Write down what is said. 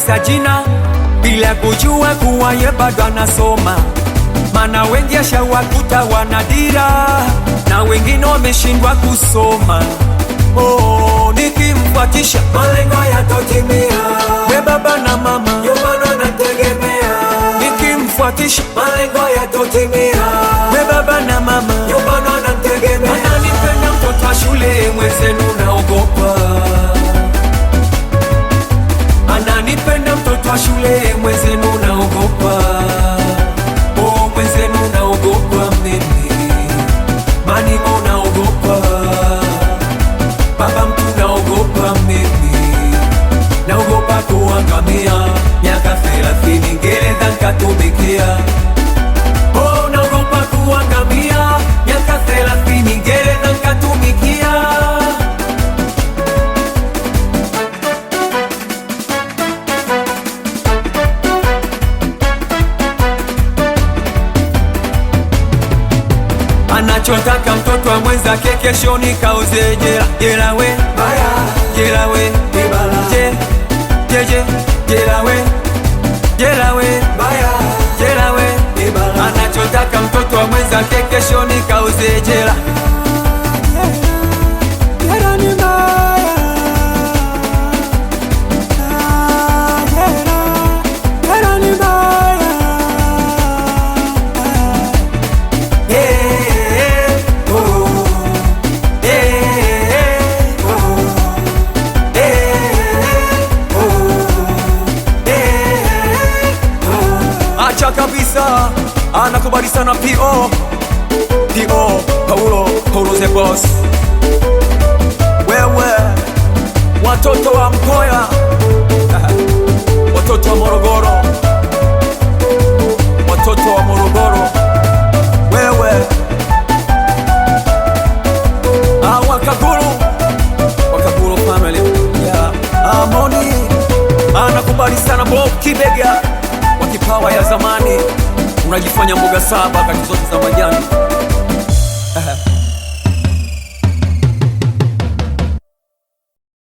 kabisa jina bila kujua kuwa ye bado anasoma. Mana wengi ashawakuta wana dira na wengine wameshindwa kusoma. Oh, nikimfuatisha malengo yatotimia. We baba na mama nyumbani wanategemea. Nikimfuatisha malengo yatotimia. We baba na mama nyumbani wanategemea. Ananipenda mtoto wa shule mwenzenu naogopa. Ananipenda mtoto wa shule mwenzenu naogopa. Oh, mwenzenu naogopa mimi. Manimo naogopa. Baba mtu naogopa mimi. Naogopa kuangamia. Miaka 30 gereza nikatumikia. Oh, naogopa kuangamia. Miaka 30 gereza nikatumikia. Anachotaka mtoto wa mwenzake kesho nikauze jela. Jela we baya, jela we ibala. Jela we, jela we baya, jela we ibala. Anachotaka mtoto wa mwenzake kesho nikauze jela. Jela ni baya, jela ni baya. Acha kabisa, anakubali sana P.O. Paulo the boss. Wewe watoto wa Mkoya, watoto wa Morogoro, watoto wa Morogoro. Wewe Wakaguru family ya Amoni. Anakubali sana Bob Kibega, kipawa ya zamani. Unajifanya mboga saba kati zote za majani.